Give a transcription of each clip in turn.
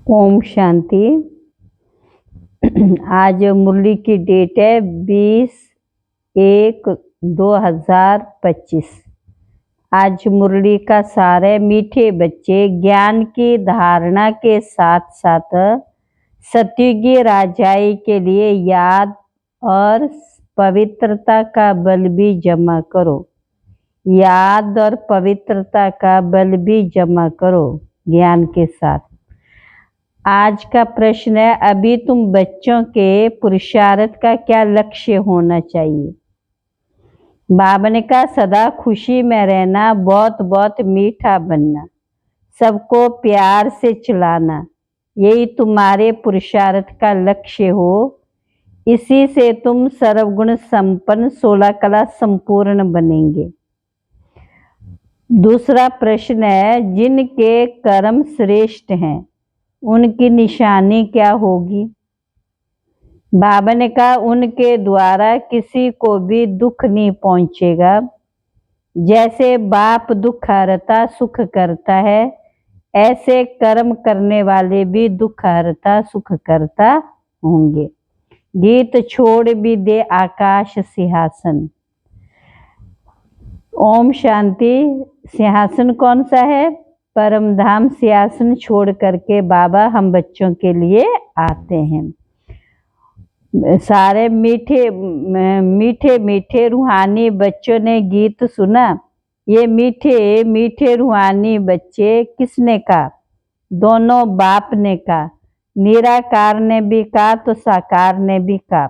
ओम शांति। आज मुरली की डेट है 20/1/2025। आज मुरली का सार है, मीठे बच्चे ज्ञान की धारणा के साथ साथ सत्युगी राजाई के लिए याद और पवित्रता का बल भी जमा करो। याद और पवित्रता का बल भी जमा करो ज्ञान के साथ। आज का प्रश्न है, अभी तुम बच्चों के पुरुषार्थ का क्या लक्ष्य होना चाहिए? बाबा ने कहा, सदा खुशी में रहना, बहुत बहुत मीठा बनना, सबको प्यार से चलाना, यही तुम्हारे पुरुषार्थ का लक्ष्य हो। इसी से तुम सर्वगुण संपन्न 16 कला संपूर्ण बनेंगे। दूसरा प्रश्न है, जिनके कर्म श्रेष्ठ हैं उनकी निशानी क्या होगी? बाबा ने कहा, उनके द्वारा किसी को भी दुख नहीं पहुंचेगा। जैसे बाप दुख हरता सुख करता है, ऐसे कर्म करने वाले भी दुख हरता सुख करता होंगे। गीत छोड़ भी दे आकाश सिंहासन। ओम शांति। सिंहासन कौन सा है? परम धाम सिंहासन छोड़ करके बाबा हम बच्चों के लिए आते हैं। सारे मीठे मीठे मीठे रूहानी बच्चों ने गीत सुना। ये मीठे मीठे रूहानी बच्चे किसने कहा? दोनों बाप ने कहा। निराकार ने भी कहा तो साकार ने भी कहा।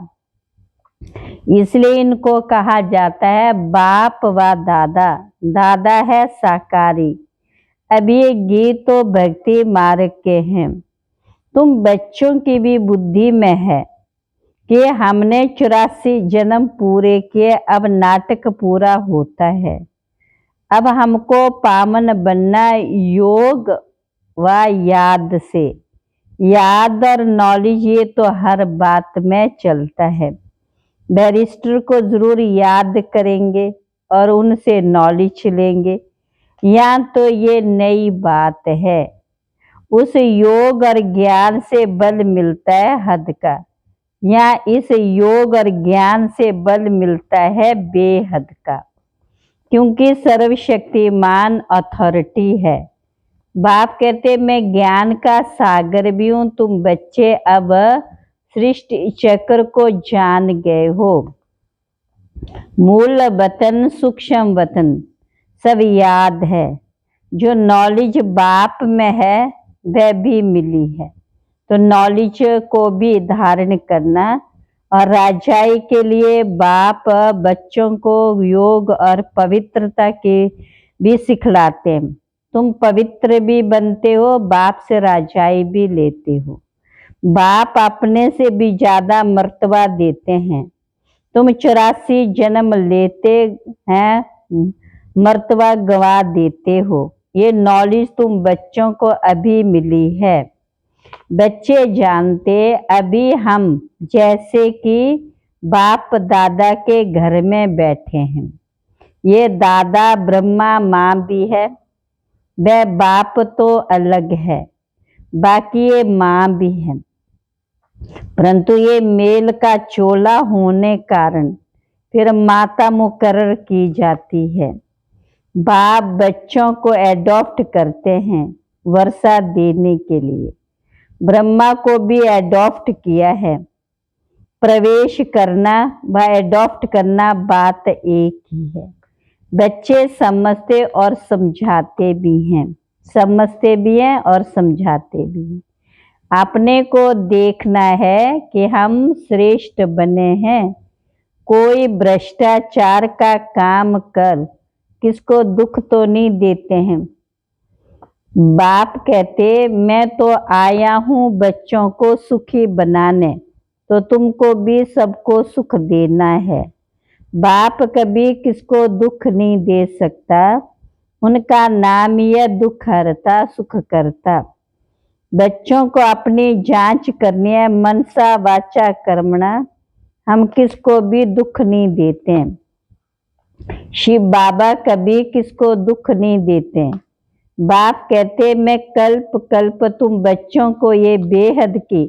इसलिए इनको कहा जाता है बाप व दादा। दादा है साकारी। अब ये गीत तो भक्ति मार्ग के हैं। तुम बच्चों की भी बुद्धि में है कि हमने 84 जन्म पूरे किए, अब नाटक पूरा होता है। अब हमको पावन बनना योग व याद से। याद और नॉलेज ये तो हर बात में चलता है। बैरिस्टर को जरूर याद करेंगे और उनसे नॉलेज लेंगे। यहाँ तो ये नई बात है। उस योग और ज्ञान से बल मिलता है हद का। यहाँ इस योग और ज्ञान से बल मिलता है बेहद का, क्योंकि सर्वशक्तिमान अथॉरिटी है। बाप कहते मैं ज्ञान का सागर भी हूँ। तुम बच्चे अब सृष्टि चक्र को जान गए हो। मूल वतन सूक्ष्म वतन सब याद है। जो नॉलेज बाप में है वह भी मिली है, तो नॉलेज को भी धारण करना। और राजाई के लिए बाप बच्चों को योग और पवित्रता के भी सिखलाते हैं। तुम पवित्र भी बनते हो, बाप से राजाई भी लेते हो। बाप अपने से भी ज्यादा मर्तबा देते हैं। तुम 84 जन्म लेते हैं, मर्तबा गवा देते हो। ये नॉलेज तुम बच्चों को अभी मिली है। बच्चे जानते अभी हम जैसे कि बाप दादा के घर में बैठे हैं। ये दादा ब्रह्मा माँ भी है, वह बाप तो अलग है, बाकी ये माँ भी है। परंतु ये मेल का चोला होने कारण फिर माता मुकर्रर की जाती है। बाप बच्चों को एडॉप्ट करते हैं वर्षा देने के लिए। ब्रह्मा को भी एडॉप्ट किया है। प्रवेश करना व एडॉप्ट करना बात एक ही है। बच्चे समझते और समझाते भी हैं, समझते भी हैं और समझाते भी हैं। अपने को देखना है कि हम श्रेष्ठ बने हैं। कोई भ्रष्टाचार का काम कर किसको दुख तो नहीं देते हैं। बाप कहते मैं तो आया हूँ बच्चों को सुखी बनाने, तो तुमको भी सबको सुख देना है। बाप कभी किसको दुख नहीं दे सकता। उनका नाम ही है दुख हरता सुख करता। बच्चों को अपनी जांच करनी है, मनसा वाचा कर्मणा। हम किसको भी दुख नहीं देते हैं। शिव बाबा कभी किसको दुख नहीं देते हैं। बाप कहते मैं कल्प कल्प तुम बच्चों को ये बेहद की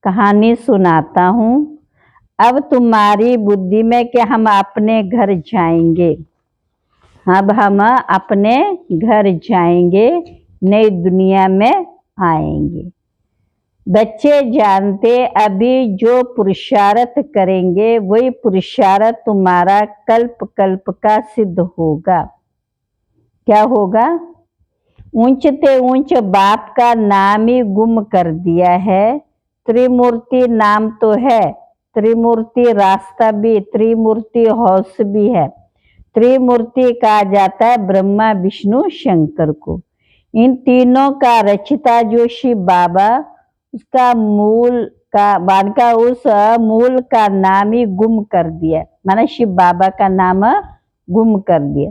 कहानी सुनाता हूँ। अब तुम्हारी बुद्धि में कि हम अपने घर जाएंगे, अब हम अपने घर जाएंगे, नई दुनिया में आएंगे। बच्चे जानते अभी जो पुरुषार्थ करेंगे वही पुरुषार्थ तुम्हारा कल्प कल्प का सिद्ध होगा। क्या होगा? ऊंचते ऊंच बाप का नाम ही गुम कर दिया है। त्रिमूर्ति नाम तो है, त्रिमूर्ति रास्ता भी, त्रिमूर्ति हौस भी है। त्रिमूर्ति कहा जाता है ब्रह्मा विष्णु शंकर को। इन तीनों का रचिता जो शिव बाबा, उसका मूल का बाद का उस मूल का नाम ही गुम कर दिया, माना शिव बाबा का नाम गुम कर दिया।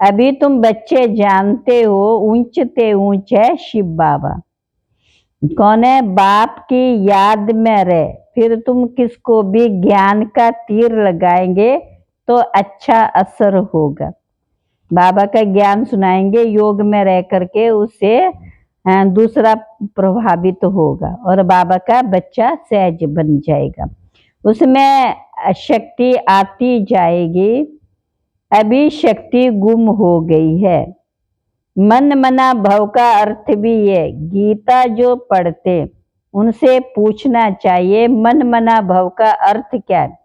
अभी तुम बच्चे जानते हो ऊंचते ऊंच है शिव बाबा। कौन है? बाप की याद में रहे, फिर तुम किसको भी ज्ञान का तीर लगाएंगे तो अच्छा असर होगा। बाबा का ज्ञान सुनाएंगे, योग में रह करके उससे दूसरा प्रभावित होगा और बाबा का बच्चा सहज बन जाएगा, उसमें शक्ति आती जाएगी। अभी शक्ति गुम हो गई है। मन मना भव का अर्थ भी है, गीता जो पढ़ते उनसे पूछना चाहिए मन मना भव का अर्थ क्या है।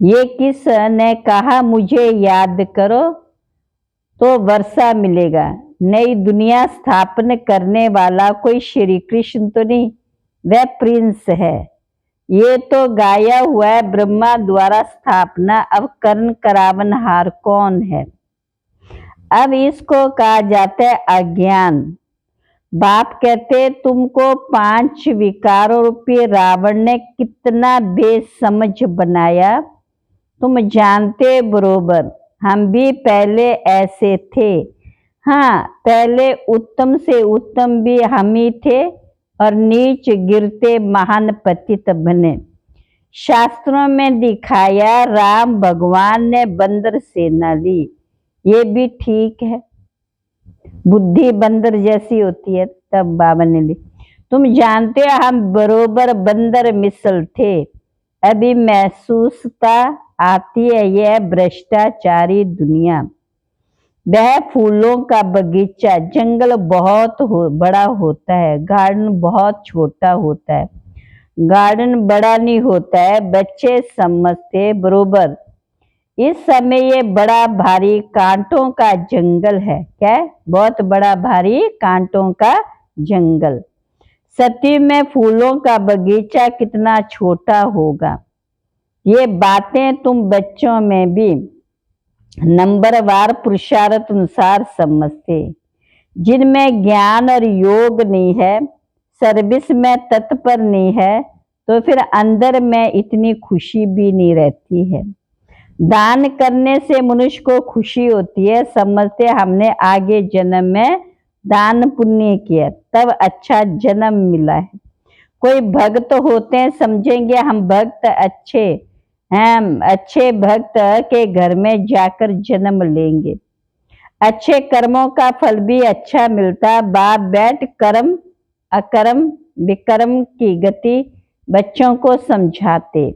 ये किस ने कहा मुझे याद करो तो वर्षा मिलेगा। नई दुनिया स्थापन करने वाला कोई श्री कृष्ण तो नहीं, वह प्रिंस है। ये तो गाया हुआ है ब्रह्मा द्वारा स्थापना। अब कर्ण करावनहार कौन है? अब इसको कहा जाता है अज्ञान। बाप कहते तुमको 5 विकारों रूपी रावण ने कितना बेसमझ बनाया, तुम जानते बरोबर। हम भी पहले ऐसे थे। हाँ, पहले उत्तम से उत्तम भी हम ही थे और नीच गिरते महान पतित बने। शास्त्रों में दिखाया राम भगवान ने बंदर सेना ली, ये भी ठीक है। बुद्धि बंदर जैसी होती है, तब बाबा ने ली। तुम जानते हो हम बरोबर बंदर मिसल थे। अभी महसूसता आती है यह भ्रष्टाचारी दुनिया। वह फूलों का बगीचा, जंगल बहुत बड़ा होता है, गार्डन बहुत छोटा होता है। गार्डन बड़ा नहीं होता है, बच्चे समझते बरोबर। इस समय ये बड़ा भारी कांटों का जंगल है। क्या है? बहुत बड़ा भारी कांटों का जंगल। सती में फूलों का बगीचा कितना छोटा होगा। ये बातें तुम बच्चों में भी नंबरवार पुरुषार्थ अनुसार समझते। जिनमें ज्ञान और योग नहीं है, सर्विस में तत्पर नहीं है, तो फिर अंदर में इतनी खुशी भी नहीं रहती है। दान करने से मनुष्य को खुशी होती है, समझते हमने आगे जन्म में दान पुण्य किया तब अच्छा जन्म मिला है। कोई भक्त होते हैं, समझेंगे हम भक्त अच्छे हैं, अच्छे भक्त के घर में जाकर जन्म लेंगे। अच्छे कर्मों का फल भी अच्छा मिलता। बाप बैठ कर्म अकर्म विकर्म की गति बच्चों को समझाते।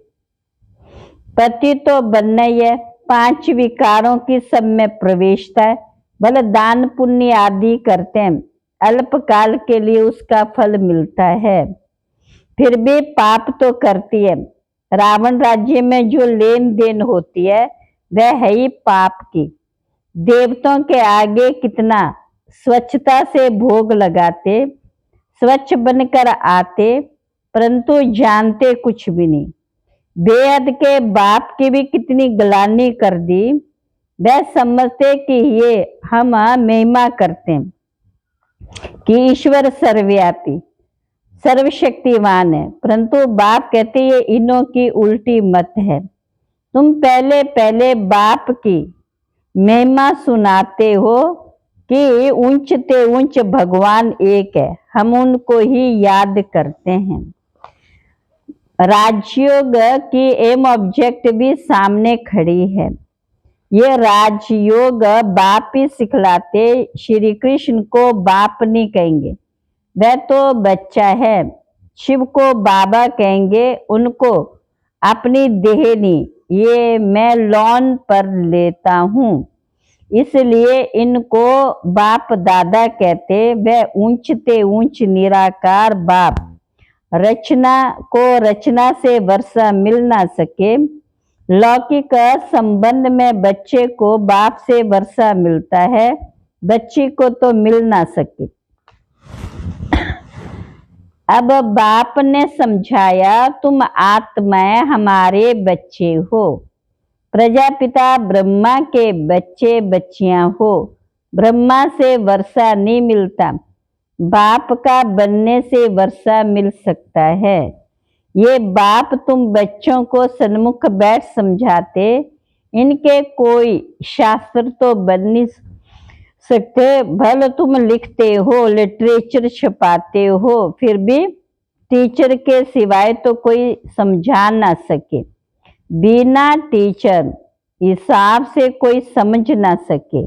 पति तो बनना ही है, 5 विकारों की सब में प्रवेशता है। भले दान पुण्य आदि करते हैं, अल्पकाल के लिए उसका फल मिलता है, फिर भी पाप तो करती है। रावण राज्य में जो लेन देन होती है वह है ही पाप की। देवताओं के आगे कितना स्वच्छता से भोग लगाते, स्वच्छ बनकर आते, परंतु जानते कुछ भी नहीं। बेहद के बाप की भी कितनी गलानी कर दी। वह समझते कि ये हम महिमा करते हैं कि ईश्वर सर्वव्यापी सर्वशक्तिवान है, परंतु बाप कहते ये इन्हों की उल्टी मत है। तुम पहले पहले बाप की महिमा सुनाते हो कि ऊंचते ऊंच भगवान एक है, हम उनको ही याद करते हैं। राजयोग की एम ऑब्जेक्ट भी सामने खड़ी है। ये राजयोग बाप ही सिखलाते, श्री कृष्ण को बाप नहीं कहेंगे, वह तो बच्चा है। शिव को बाबा कहेंगे, उनको अपनी देहनी ये मैं लॉन पर लेता हूँ, इसलिए इनको बाप दादा कहते। वह ऊंचते ऊंच निराकार बाप, रचना को रचना से वर्षा मिल ना सके। लौकिक संबंध में बच्चे को बाप से वर्षा मिलता है, बच्ची को तो मिल ना सके। अब बाप ने समझाया, तुम आत्माएं हमारे बच्चे हो, प्रजापिता ब्रह्मा के बच्चे बच्चियां हो। ब्रह्मा से वर्षा नहीं मिलता, बाप का बनने से वर्षा मिल सकता है। ये बाप तुम बच्चों को सन्मुख बैठ समझाते, इनके कोई शास्त्र तो बन नहीं सकते। भले तुम लिखते हो, लिटरेचर छपाते हो, फिर भी टीचर के सिवाय तो कोई समझा ना सके। बिना टीचर हिसाब से कोई समझ ना सके।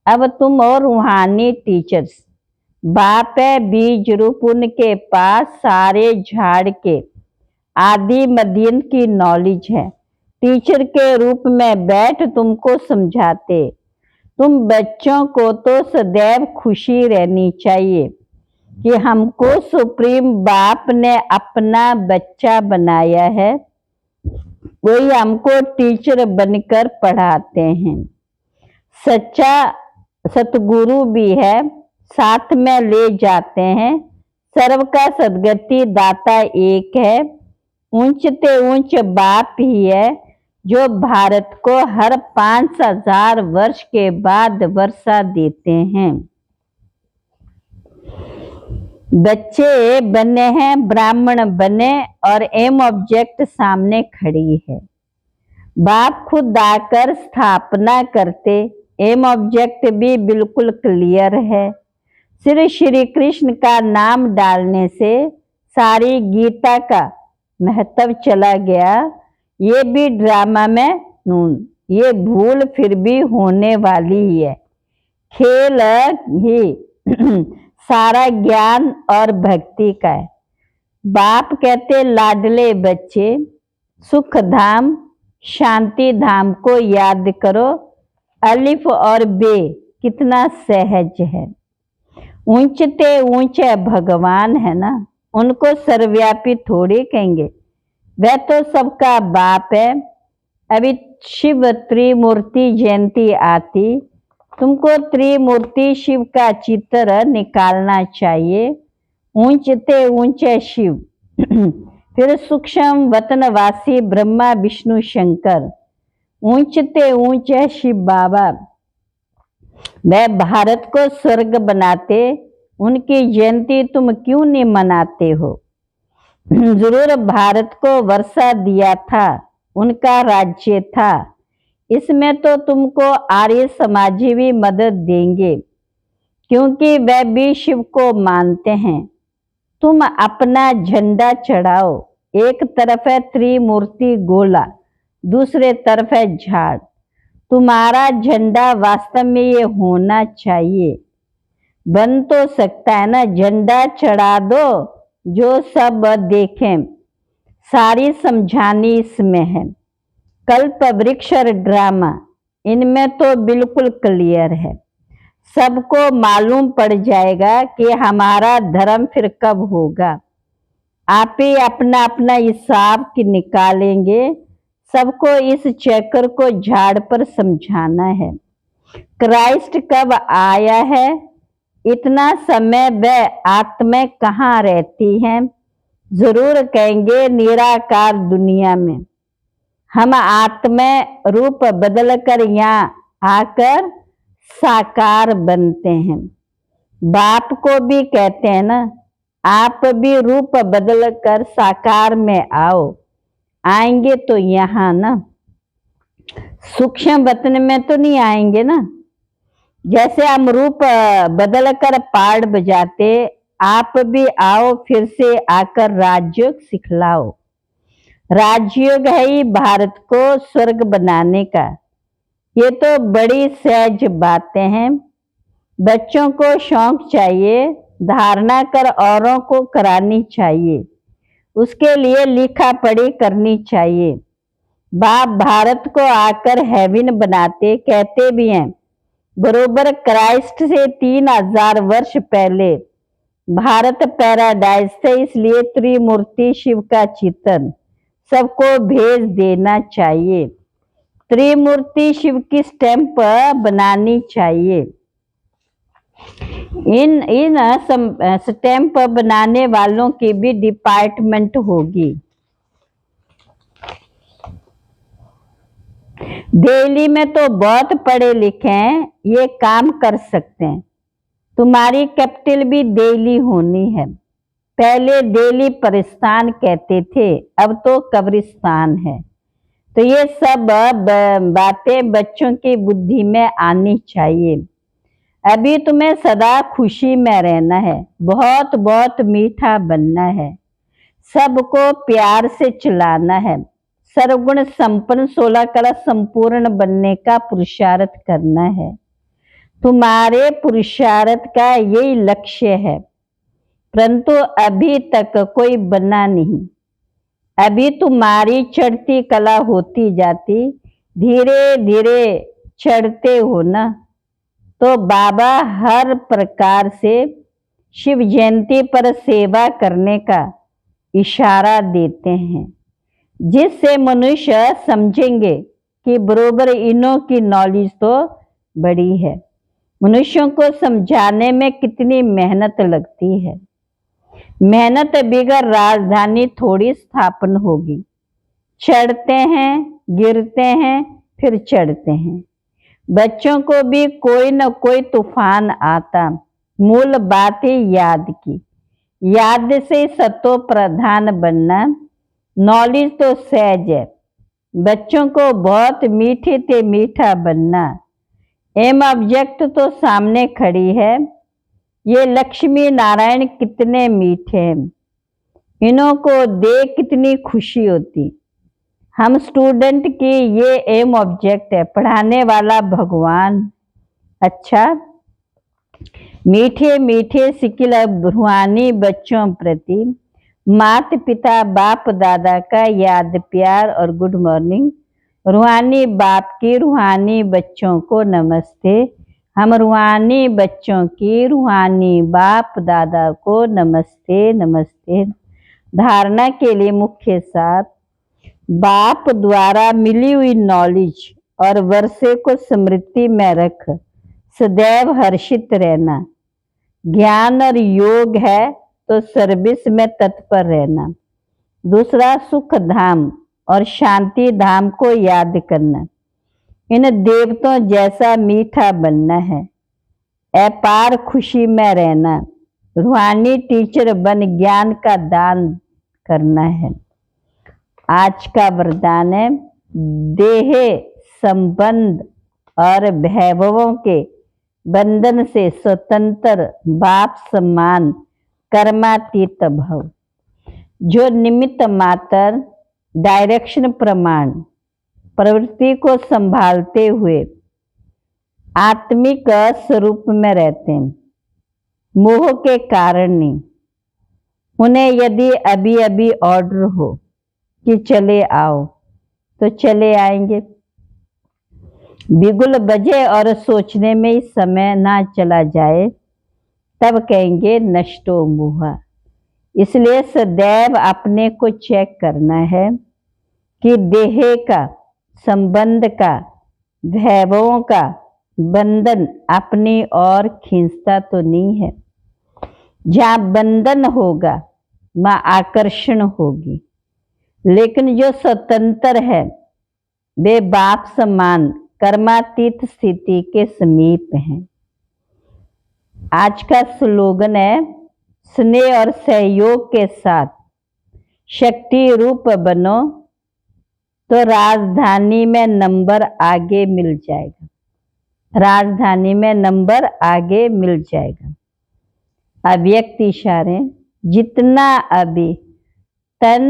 अब तुम और रूहानी टीचर्स, बाप है बीज रूप, उनके पास सारे झाड़ के आदि मध्यंत की नॉलेज है। टीचर के रूप में बैठ तुमको समझाते। तुम बच्चों को तो सदैव खुशी रहनी चाहिए कि हमको सुप्रीम बाप ने अपना बच्चा बनाया है, वही हमको टीचर बनकर पढ़ाते हैं। सच्चा सतगुरु भी है, साथ में ले जाते हैं। सर्व का सदगति दाता एक है, ऊंचते ऊंच बाप ही है, जो भारत को हर 5000 वर्ष के बाद वर्षा देते हैं। बच्चे बने हैं, ब्राह्मण बने, और एम ऑब्जेक्ट सामने खड़ी है। बाप खुद आकर स्थापना करते, एम ऑब्जेक्ट भी बिल्कुल क्लियर है। श्री कृष्ण का नाम डालने से सारी गीता का महत्व चला गया। ये भी ड्रामा में नून, ये भूल फिर भी होने वाली ही है। खेल ही सारा ज्ञान और भक्ति का है। बाप कहते लाडले बच्चे, सुख धाम शांति धाम को याद करो। अलिफ और बे कितना सहज है। ऊंचते ऊंचे भगवान है ना, उनको सर्वव्यापी थोड़ी कहेंगे, वह तो सबका बाप है। अभी शिव त्रिमूर्ति जयंती आती, तुमको त्रिमूर्ति शिव का चित्र निकालना चाहिए। ऊंचते ऊंचे शिव, फिर सूक्ष्म वतनवासी ब्रह्मा विष्णु शंकर, ऊंचते ऊंचे शिव बाबा। वह भारत को स्वर्ग बनाते, उनकी जयंती तुम क्यों नहीं मनाते हो? जरूर भारत को वर्षा दिया था, उनका राज्य था, इसमें तो तुमको आर्य समाजी भी मदद देंगे, क्योंकि वह भी शिव को मानते हैं। तुम अपना झंडा चढ़ाओ, एक तरफ है त्रिमूर्ति गोला, दूसरे तरफ है झाड़। तुम्हारा झंडा वास्तव में ये होना चाहिए। बन तो सकता है ना, झंडा चढ़ा दो जो सब देखें। सारी समझानी इसमें है। कल्प वृक्ष और ड्रामा, इनमें तो बिल्कुल क्लियर है। सबको मालूम पड़ जाएगा कि हमारा धर्म फिर कब होगा। आप ही अपना अपना हिसाब की निकालेंगे। सबको इस चक्कर को झाड़ पर समझाना है। क्राइस्ट कब आया है, इतना समय वह आत्मा कहाँ रहती हैं? जरूर कहेंगे निराकार दुनिया में। हम आत्मा रूप बदल कर यहाँ आकर साकार बनते हैं। बाप को भी कहते हैं ना, आप भी रूप बदल कर साकार में आओ। आएंगे तो यहाँ ना, सूक्ष्म वतन में तो नहीं आएंगे ना। जैसे हम रूप बदल कर पाड़ बजाते, आप भी आओ, फिर से आकर राजयोग सिखलाओ। राजयोग है ही भारत को स्वर्ग बनाने का। ये तो बड़ी सहज बातें हैं। बच्चों को शौक चाहिए, धारणा कर औरों को करानी चाहिए, उसके लिए लिखा पढ़ी करनी चाहिए। बाप भारत को आकर हेवन बनाते, कहते भी हैं बरोबर क्राइस्ट से 3000 वर्ष पहले भारत पैराडाइज से, इसलिए त्रिमूर्ति शिव का चित्र सबको भेज देना चाहिए। त्रिमूर्ति शिव की स्टैंप बनानी चाहिए। इन स्टैंप बनाने वालों की भी डिपार्टमेंट होगी। दिल्ली में तो बहुत पढ़े लिखे हैं, ये काम कर सकते हैं। तुम्हारी कैपिटल भी दिल्ली होनी है। पहले दिल्ली परिस्तान कहते थे, अब तो कब्रिस्तान है। तो ये सब बातें बच्चों की बुद्धि में आनी चाहिए। अभी तुम्हें सदा खुशी में रहना है, बहुत बहुत मीठा बनना है, सबको प्यार से चलाना है, सर्वगुण संपन्न 16 कला संपूर्ण बनने का पुरुषार्थ करना है। तुम्हारे पुरुषार्थ का यही लक्ष्य है, परंतु अभी तक कोई बना नहीं। अभी तुम्हारी चढ़ती कला होती जाती, धीरे धीरे चढ़ते हो ना, तो बाबा हर प्रकार से शिव जयंती पर सेवा करने का इशारा देते हैं, जिससे मनुष्य समझेंगे कि बरोबर इन्हों की नॉलेज तो बड़ी है। मनुष्यों को समझाने में कितनी मेहनत लगती है। मेहनत बिगर राजधानी थोड़ी स्थापन होगी। चढ़ते हैं, गिरते हैं, फिर चढ़ते हैं। बच्चों को भी कोई न कोई तूफान आता, मूल बात ही याद की। याद से सतो प्रधान बनना। नॉलेज तो सहज है, बच्चों को बहुत मीठे से मीठा बनना। एम ऑब्जेक्ट तो सामने खड़ी है, ये लक्ष्मी नारायण कितने मीठे हैं, इन्हों को देख कितनी खुशी होती। हम स्टूडेंट की ये एम ऑब्जेक्ट है, पढ़ाने वाला भगवान। अच्छा, मीठे मीठे सिकिल रूहानी बच्चों प्रति माता पिता बाप दादा का याद प्यार और गुड मॉर्निंग। रूहानी बाप की रूहानी बच्चों को नमस्ते। हम रूहानी बच्चों की रूहानी बाप दादा को नमस्ते नमस्ते। धारणा के लिए मुख्य सार, बाप द्वारा मिली हुई नॉलेज और वर्षे को स्मृति में रख सदैव हर्षित रहना। ज्ञान और योग है तो सर्विस में तत्पर रहना। दूसरा, सुख धाम और शांति धाम को याद करना। इन देवताओं जैसा मीठा बनना है, अपार खुशी में रहना। रूहानी टीचर बन ज्ञान का दान करना है। आज का वरदान है, देह संबंध और वैभवों के बंधन से स्वतंत्र बाप समान कर्मातीत भव। जो निमित्त मात्र डायरेक्शन प्रमाण प्रवृत्ति को संभालते हुए आत्मिक स्वरूप में रहते हैं, मोह के कारण नहीं। उन्हें यदि अभी अभी ऑर्डर हो कि चले आओ तो चले आएंगे। बिगुल बजे और सोचने में ही समय ना चला जाए तब कहेंगे नष्टो मोहा। इसलिए सदैव अपने को चेक करना है कि देह का संबंध का वैभवों का बंधन अपनी ओर खींचता तो नहीं है। जहाँ बंधन होगा वहाँ आकर्षण होगी, लेकिन जो स्वतंत्र है वे बाप समान कर्मातीत स्थिति के समीप हैं। आज का स्लोगन है, स्नेह और सहयोग के साथ शक्ति रूप बनो तो राजधानी में नंबर आगे मिल जाएगा। राजधानी में नंबर आगे मिल जाएगा। अव्यक्त इशारे, जितना अभी तन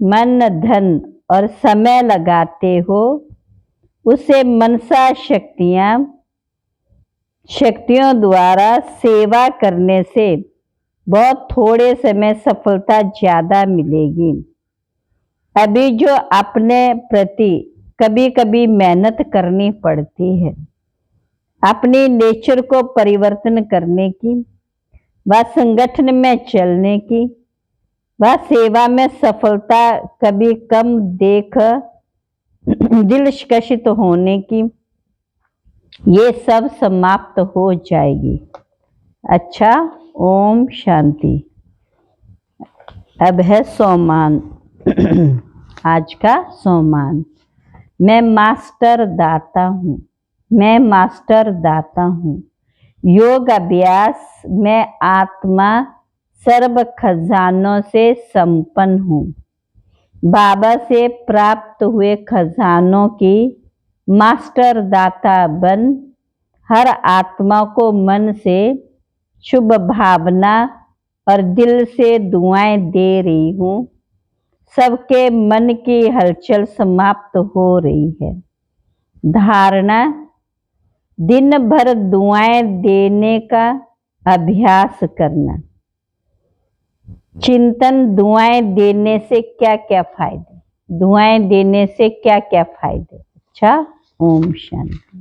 मन धन और समय लगाते हो उसे मनसा शक्तियों द्वारा सेवा करने से बहुत थोड़े समय सफलता ज़्यादा मिलेगी। अभी जो अपने प्रति कभी कभी मेहनत करनी पड़ती है, अपनी नेचर को परिवर्तन करने की, व संगठन में चलने की, व सेवा में सफलता कभी कम देख दिल शिकस्त होने की, ये सब समाप्त हो जाएगी। अच्छा, ओम शांति। अब है सोमान। आज का सोमान। मैं मास्टर दाता हूँ, मैं मास्टर दाता हूँ। योग अभ्यास में आत्मा सर्व खजानों से संपन्न हूँ। बाबा से प्राप्त हुए खजानों की मास्टर दाता बन हर आत्मा को मन से शुभ भावना और दिल से दुआएं दे रही हूँ। सबके मन की हलचल समाप्त हो रही है। धारणा, दिन भर दुआएं देने का अभ्यास करना। चिंतन, दुआएं देने से क्या क्या फायदे, दुआएं देने से क्या क्या फायदे। अच्छा, ओम शांति।